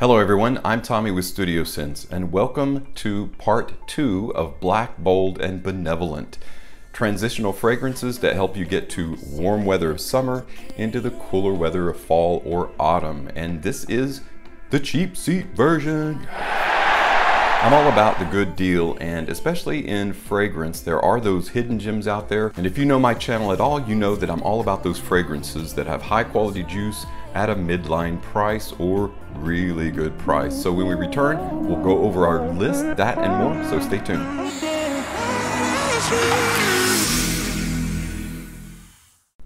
Hello everyone, I'm Tommy with Studio Sense, and welcome to part 2 of Black, Bold, and Benevolent. Transitional fragrances that help you get to warm weather of summer into the cooler weather of fall or autumn. And this is the cheap seat version. I'm all about the good deal, and especially in fragrance, there are those hidden gems out there. And if you know my channel at all, you know that I'm all about those fragrances that have high quality juice at a midline price or really good price. So when we return, we'll go over our list, that and more, so stay tuned.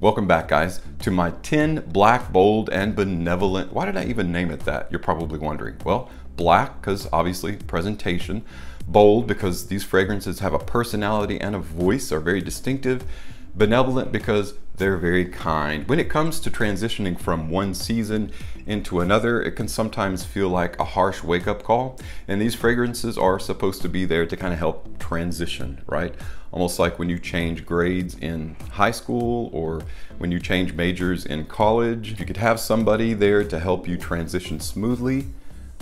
Welcome back, guys, to my 10 Black, Bold, and Benevolent. Why did I even name it that? You're probably wondering. Well, black, because obviously presentation. Bold, because these fragrances have a personality and a voice, are very distinctive. Benevolent, because they're very kind. When it comes to transitioning from one season into another, it can sometimes feel like a harsh wake-up call. And these fragrances are supposed to be there to kind of help transition, right? Almost like when you change grades in high school or when you change majors in college. If you could have somebody there to help you transition smoothly,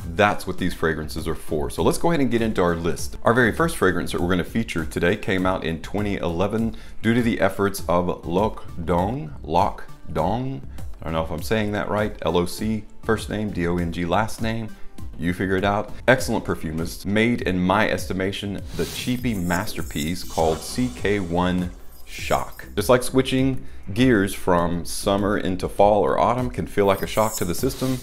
that's what these fragrances are for. So let's go ahead and get into our list. Our very first fragrance that we're going to feature today came out in 2011 due to the efforts of Loc Dong. I don't know if I'm saying that right. L-O-C first name, D-O-N-G last name. You figure it out. Excellent perfumist. Made, in my estimation, the cheapy masterpiece called CK1 Shock. Just like switching gears from summer into fall or autumn can feel like a shock to the system,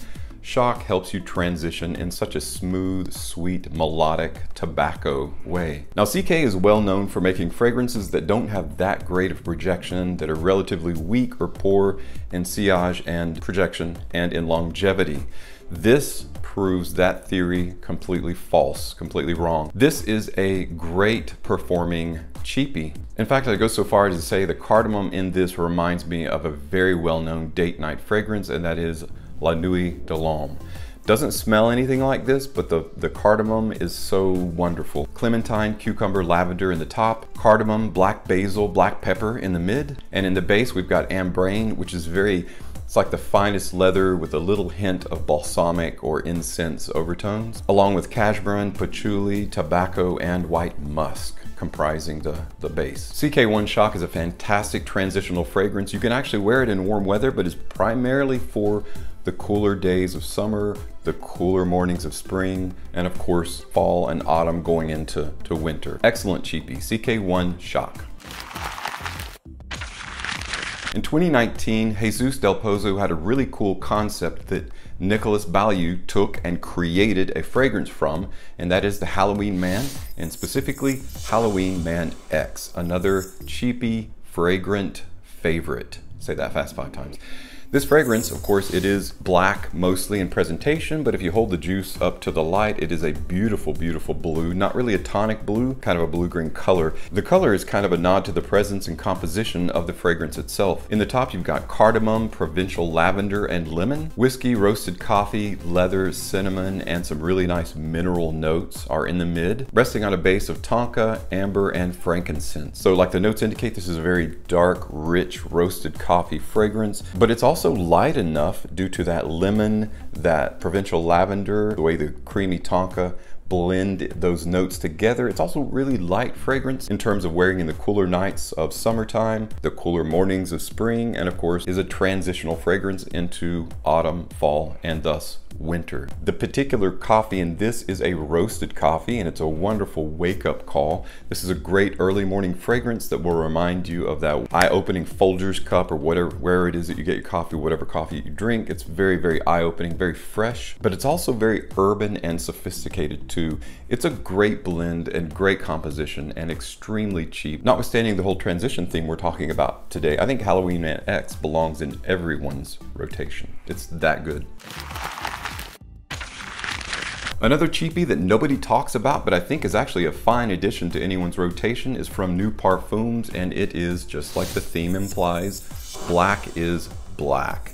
Shock helps you transition in such a smooth, sweet, melodic tobacco way. Now, CK is well known for making fragrances that don't have that great of projection, that are relatively weak or poor in sillage and projection and in longevity. This proves that theory completely false, completely wrong. This is a great performing cheapie. In fact, I go so far as to say the cardamom in this reminds me of a very well-known date night fragrance, and that is La Nuit de l'Homme. Doesn't smell anything like this, but the cardamom is so wonderful. Clementine, cucumber, lavender in the top, cardamom, black basil, black pepper in the mid, and in the base we've got ambrane, which is it's like the finest leather with a little hint of balsamic or incense overtones, along with cashmere, patchouli, tobacco, and white musk comprising the base. CK1 Shock is a fantastic transitional fragrance. You can actually wear it in warm weather, but it's primarily for the cooler days of summer, the cooler mornings of spring, and of course, fall and autumn going into winter. Excellent cheapie, CK1 Shock. In 2019, Jesus Del Pozo had a really cool concept that Nicolas Ballou took and created a fragrance from, and that is the Halloween Man, and specifically Halloween Man X, another cheapy, fragrant favorite. Say that fast 5 times. This fragrance, of course, it is black mostly in presentation, but if you hold the juice up to the light, it is a beautiful, beautiful blue. Not really a tonic blue, kind of a blue-green color. The color is kind of a nod to the presence and composition of the fragrance itself. In the top, you've got cardamom, provincial lavender, and lemon. Whiskey, roasted coffee, leather, cinnamon, and some really nice mineral notes are in the mid, resting on a base of tonka, amber, and frankincense. So like the notes indicate, this is a very dark, rich, roasted coffee fragrance, but it's also light enough due to that lemon, that provincial lavender, the way the creamy tonka blend those notes together. It's also really light fragrance in terms of wearing in the cooler nights of summertime, the cooler mornings of spring, and of course is a transitional fragrance into autumn, fall, and thus winter. The particular coffee in this is a roasted coffee, and it's a wonderful wake-up call. This is a great early morning fragrance that will remind you of that eye-opening Folgers cup or where it is that you get your coffee, whatever coffee you drink. It's very, very eye-opening, very fresh, but it's also very urban and sophisticated too. It's a great blend and great composition and extremely cheap. Notwithstanding the whole transition theme we're talking about today, I think Halloween Man X belongs in everyone's rotation. It's that good. Another cheapie that nobody talks about, but I think is actually a fine addition to anyone's rotation, is from New Parfums, and it is, just like the theme implies, black is black.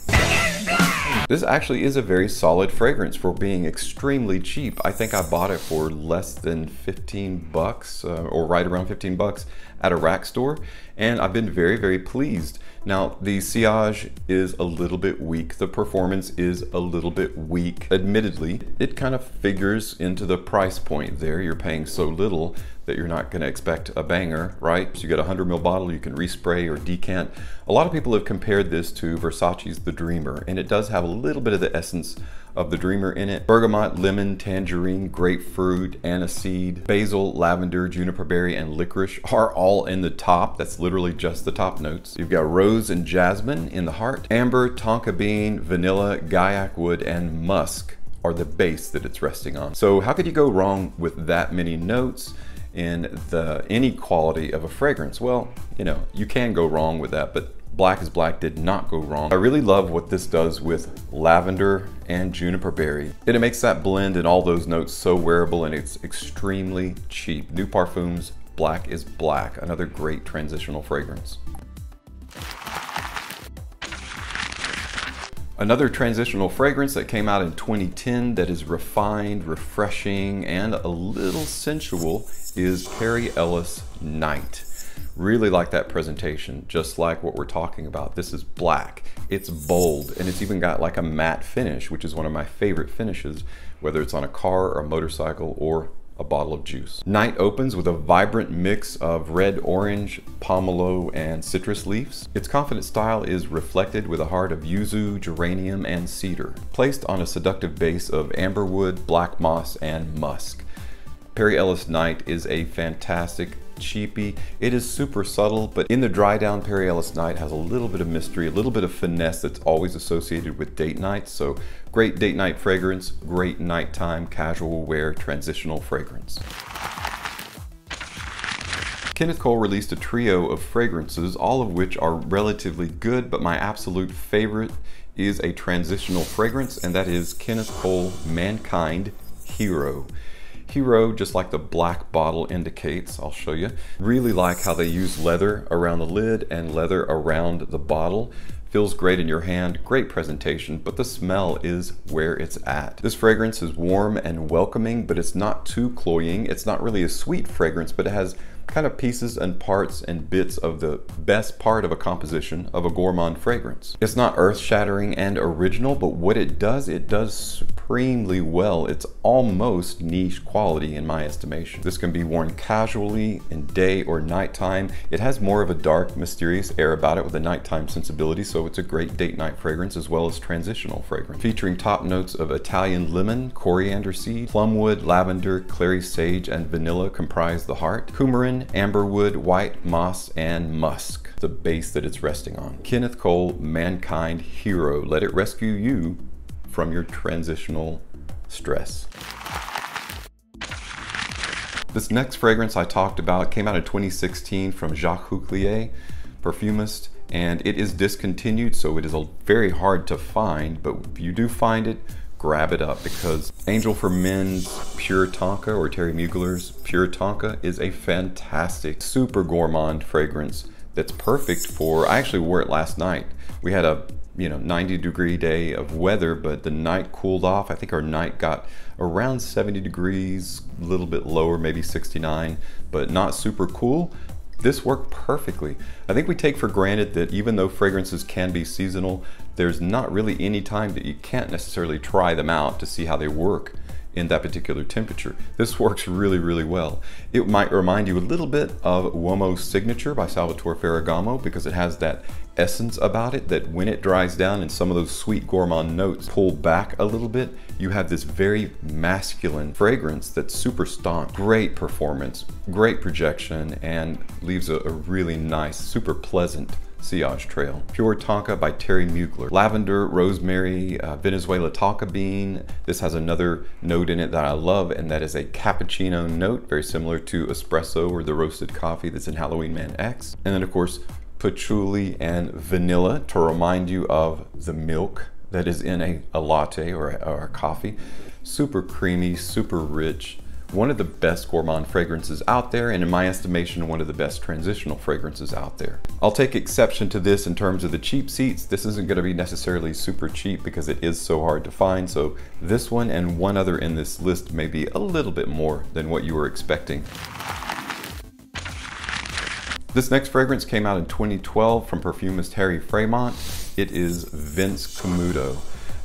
This actually is a very solid fragrance for being extremely cheap. I think I bought it for less than 15 bucks, or right around 15 bucks at a rack store, and I've been very, very pleased. Now, the sillage is a little bit weak. The performance is a little bit weak. Admittedly, it kind of figures into the price point there. You're paying so little that you're not going to expect a banger, right? So you get a 100 ml bottle, you can respray or decant. A lot of people have compared this to Versace's The Dreamer, and it does have a little bit of the essence of the Dreamer in it. Bergamot, lemon, tangerine, grapefruit, aniseed, basil, lavender, juniper berry, and licorice are all in the top. That's literally just the top notes. You've got rose and jasmine in the heart. Amber, tonka bean, vanilla, guaiac wood, and musk are the base that it's resting on. So how could you go wrong with that many notes in the any quality of a fragrance? Well, you know, you can go wrong with that, but Black is Black did not go wrong. I really love what this does with lavender and juniper berry. It makes that blend and all those notes so wearable, and it's extremely cheap. New Parfums, Black is Black, another great transitional fragrance. Another transitional fragrance that came out in 2010 that is refined, refreshing, and a little sensual is Perry Ellis Night. Really like that presentation, just like what we're talking about. This is black, it's bold, and it's even got like a matte finish, which is one of my favorite finishes, whether it's on a car or a motorcycle or a bottle of juice. Night opens with a vibrant mix of red, orange, pomelo, and citrus leaves. Its confident style is reflected with a heart of yuzu, geranium, and cedar, placed on a seductive base of amberwood, black moss, and musk. Perry Ellis Night is a fantastic cheapie. It is super subtle, but in the dry down, Perry Ellis Night has a little bit of mystery, a little bit of finesse that's always associated with date nights. So great date night fragrance, great nighttime casual wear transitional fragrance. Kenneth Cole released a trio of fragrances, all of which are relatively good, but my absolute favorite is a transitional fragrance, and that is Kenneth Cole Mankind Hero. Hero, just like the black bottle indicates, I'll show you. Really like how they use leather around the lid and leather around the bottle. Feels great in your hand, great presentation, but the smell is where it's at. This fragrance is warm and welcoming, but it's not too cloying. It's not really a sweet fragrance, but it has kind of pieces and parts and bits of the best part of a composition of a gourmand fragrance. It's not earth-shattering and original, but what it does supremely well. It's almost niche quality in my estimation. This can be worn casually in day or nighttime. It has more of a dark, mysterious air about it with a nighttime sensibility, so it's a great date night fragrance as well as transitional fragrance. Featuring top notes of Italian lemon, coriander seed, plumwood, lavender, clary sage, and vanilla comprise the heart. Coumarin, amberwood, white moss, and musk, the base that it's resting on. Kenneth Cole Mankind Hero. Let it rescue you from your transitional stress. This next fragrance I talked about came out in 2016 from Jacques Huglier, Perfumist, and it is discontinued, so it is very hard to find, but if you do find it, grab it up, because Angel for Men's Pure Tonka, or Terry Mugler's Pure Tonka, is a fantastic, super gourmand fragrance that's perfect for, I actually wore it last night. We had a 90-degree day of weather, but the night cooled off. I think our night got around 70 degrees, a little bit lower, maybe 69, but not super cool. This worked perfectly. I think we take for granted that even though fragrances can be seasonal, there's not really any time that you can't necessarily try them out to see how they work in that particular temperature. This works really, really well. It might remind you a little bit of Uomo's Signature by Salvatore Ferragamo, because it has that essence about it that when it dries down and some of those sweet gourmand notes pull back a little bit, you have this very masculine fragrance that's super staunch. Great performance, great projection, and leaves a really nice, super pleasant sillage trail. Pure Tonka by Terry Mugler. Lavender, rosemary, Venezuela tonka bean. This has another note in it that I love, and that is a cappuccino note, very similar to espresso or the roasted coffee that's in Halloween Man X. And then of course, patchouli and vanilla to remind you of the milk that is in a latte or a coffee. Super creamy, super rich. One of the best gourmand fragrances out there, and in my estimation, one of the best transitional fragrances out there. I'll take exception to this in terms of the cheap seats. This isn't going to be necessarily super cheap because it is so hard to find, so this one and one other in this list may be a little bit more than what you were expecting. This next fragrance came out in 2012 from perfumist Harry Fremont. It is Vince Camuto.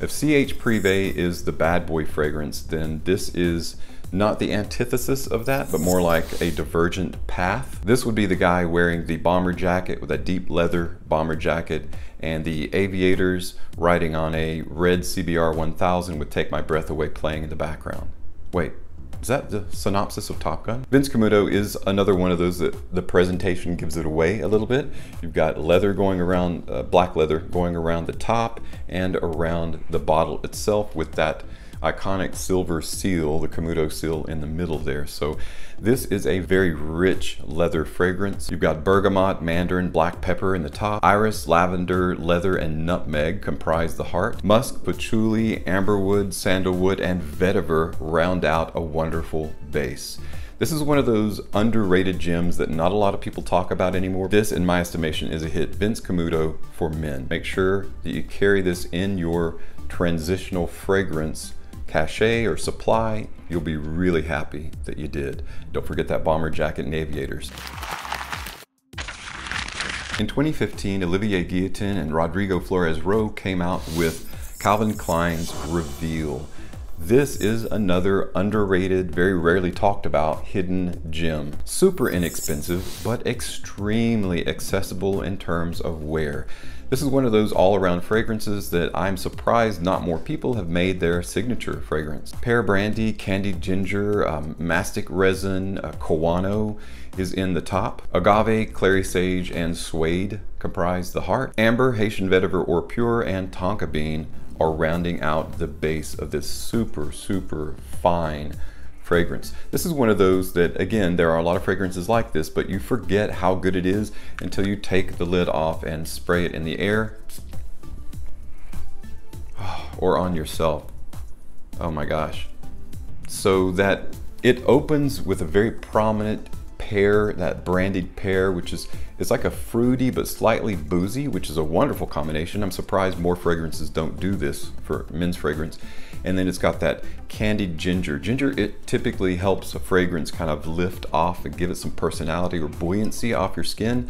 If CH Privé is the bad boy fragrance, then this is not the antithesis of that, but more like a divergent path. This would be the guy wearing the bomber jacket with a deep leather bomber jacket and the aviators riding on a red CBR 1000 with Take My Breath Away playing in the background. Wait, is that the synopsis of Top Gun? Vince Camuto is another one of those that the presentation gives it away a little bit. You've got leather going around, black leather going around the top and around the bottle itself with that iconic silver seal, the Camuto seal in the middle there. So this is a very rich leather fragrance. You've got bergamot, mandarin, black pepper in the top. Iris, lavender, leather, and nutmeg comprise the heart. Musk, patchouli, amberwood, sandalwood, and vetiver round out a wonderful base. This is one of those underrated gems that not a lot of people talk about anymore. This, in my estimation, is a hit. Vince Camuto for men. Make sure that you carry this in your transitional fragrance cachet or supply. You'll be really happy that you did. Don't forget that bomber jacket and aviators. In 2015, Olivier Guillotin and Rodrigo Flores-Rowe came out with Calvin Klein's Reveal. This is another underrated, very rarely talked about hidden gem. Super inexpensive, but extremely accessible in terms of wear. This is one of those all-around fragrances that I'm surprised not more people have made their signature fragrance. Pear brandy, candied ginger, mastic resin, Kawano is in the top. Agave, clary sage, and suede comprise the heart. Amber, Haitian vetiver or pure, and tonka bean are rounding out the base of this super, super fine fragrance. This is one of those that, again, there are a lot of fragrances like this, but you forget how good it is until you take the lid off and spray it in the air or on yourself. Oh my gosh. So that it opens with a very prominent pear, that brandied pear, which is, it's like a fruity but slightly boozy, which is a wonderful combination. I'm surprised more fragrances don't do this for men's fragrance. And then it's got that candied ginger. Ginger, it typically helps a fragrance kind of lift off and give it some personality or buoyancy off your skin.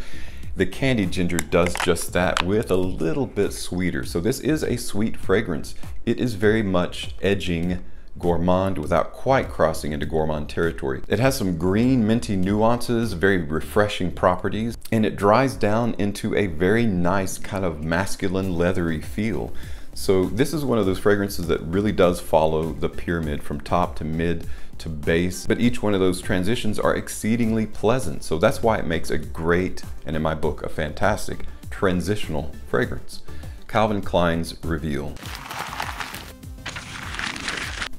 The candied ginger does just that with a little bit sweeter. So this is a sweet fragrance. It is very much edging gourmand without quite crossing into gourmand territory. It has some green minty nuances, very refreshing properties, and it dries down into a very nice kind of masculine leathery feel. So this is one of those fragrances that really does follow the pyramid from top to mid to base, but each one of those transitions are exceedingly pleasant. So that's why it makes a great, and in my book, a fantastic transitional fragrance. Calvin Klein's Reveal.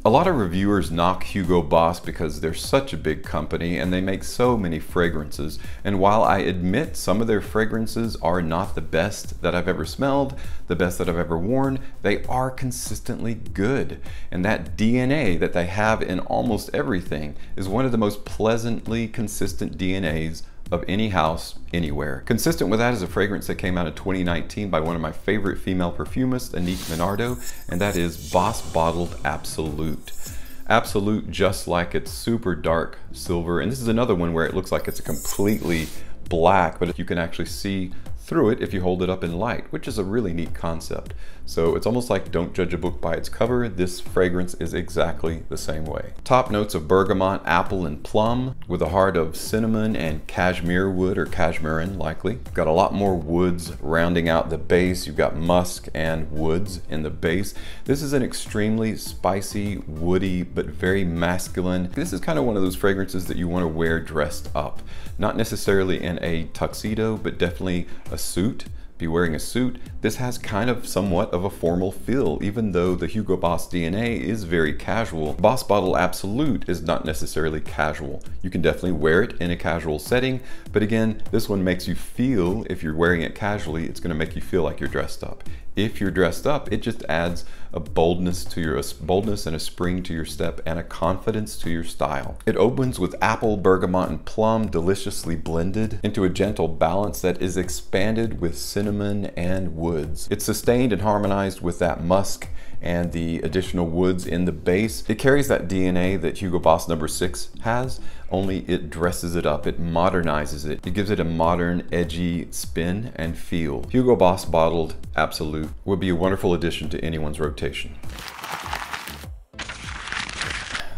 A lot of reviewers knock Hugo Boss because they're such a big company and they make so many fragrances. And while I admit some of their fragrances are not the best that I've ever smelled, the best that I've ever worn, they are consistently good. And that DNA that they have in almost everything is one of the most pleasantly consistent DNAs of any house, anywhere. Consistent with that is a fragrance that came out in 2019 by one of my favorite female perfumists, Anique Minardo, and that is Boss Bottled Absolute. Absolute, just like it's super dark silver, and this is another one where it looks like it's a completely black, but you can actually see through it if you hold it up in light, which is a really neat concept. So it's almost like don't judge a book by its cover. This fragrance is exactly the same way. Top notes of bergamot, apple, and plum with a heart of cinnamon and cashmere wood or cashmerean likely. Got a lot more woods rounding out the base. You've got musk and woods in the base. This is an extremely spicy, woody, but very masculine. This is kind of one of those fragrances that you want to wear dressed up. Not necessarily in a tuxedo, but definitely a suit. Be wearing a suit. This has kind of somewhat of a formal feel, even though the Hugo Boss DNA is very casual. Boss Bottle Absolute is not necessarily casual. You can definitely wear it in a casual setting, but again, this one makes you feel, if you're wearing it casually, it's gonna make you feel like you're dressed up. If you're dressed up, it just adds a boldness and a spring to your step and a confidence to your style. It opens with apple, bergamot, and plum deliciously blended into a gentle balance that is expanded with cinnamon and woods. It's sustained and harmonized with that musk and the additional woods in the base. It carries that DNA that Hugo Boss number 6 has, only it dresses it up, it modernizes it. It gives it a modern, edgy spin and feel. Hugo Boss bottled Absolute would be a wonderful addition to anyone's rotation.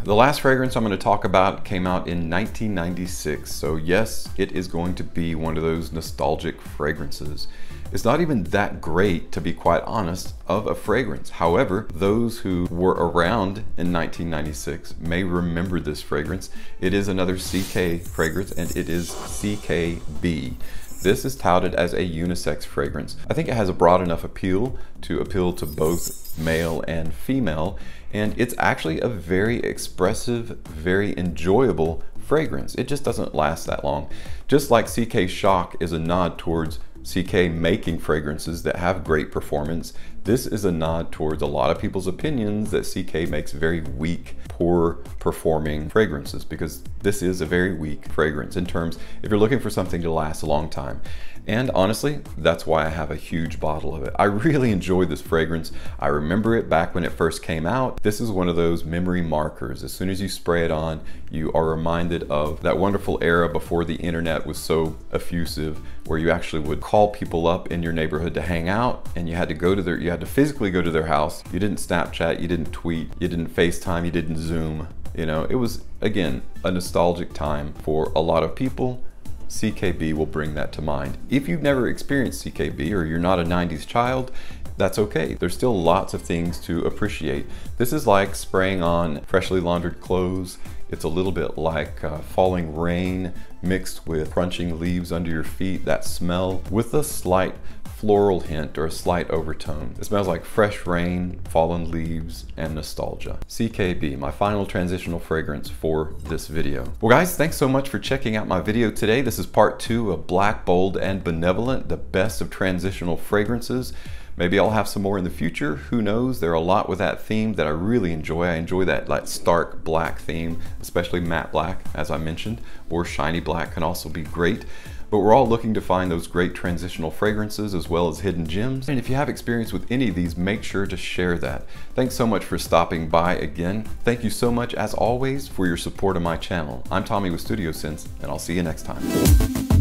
The last fragrance I'm going to talk about came out in 1996, so yes, it is going to be one of those nostalgic fragrances. It's not even that great, to be quite honest, of a fragrance. However, those who were around in 1996 may remember this fragrance. It is another CK fragrance, and it is CKB. This is touted as a unisex fragrance. I think it has a broad enough appeal to both male and female, and it's actually a very expressive, very enjoyable fragrance. It just doesn't last that long. Just like CK Shock is a nod towards CK making fragrances that have great performance, this is a nod towards a lot of people's opinions that CK makes very weak, poor performing fragrances, because this is a very weak fragrance in terms, if you're looking for something to last a long time. And honestly, that's why I have a huge bottle of it. I really enjoyed this fragrance. I remember it back when it first came out. This is one of those memory markers. As soon as you spray it on, you are reminded of that wonderful era before the internet was so effusive, where you actually would call people up in your neighborhood to hang out, and you had to physically go to their house. You didn't Snapchat, you didn't tweet, you didn't FaceTime, you didn't Zoom. You know, it was, again, a nostalgic time for a lot of people. CKB will bring that to mind. If you've never experienced CKB, or you're not a 90s child, that's okay. There's still lots of things to appreciate. This is like spraying on freshly laundered clothes. It's a little bit like falling rain mixed with crunching leaves under your feet, that smell with a slight floral hint or a slight overtone. It smells like fresh rain, fallen leaves, and nostalgia. CKB, my final transitional fragrance for this video. Well guys, thanks so much for checking out my video today. This is part 2 of Black, Bold, and Benevolent, the best of transitional fragrances. Maybe I'll have some more in the future, who knows? There are a lot with that theme that I really enjoy. I enjoy that like stark black theme, especially matte black, as I mentioned, or shiny black can also be great. But we're all looking to find those great transitional fragrances as well as hidden gems. And if you have experience with any of these, make sure to share that. Thanks so much for stopping by again. Thank you so much, as always, for your support of my channel. I'm Tommy with Studio Sense, and I'll see you next time.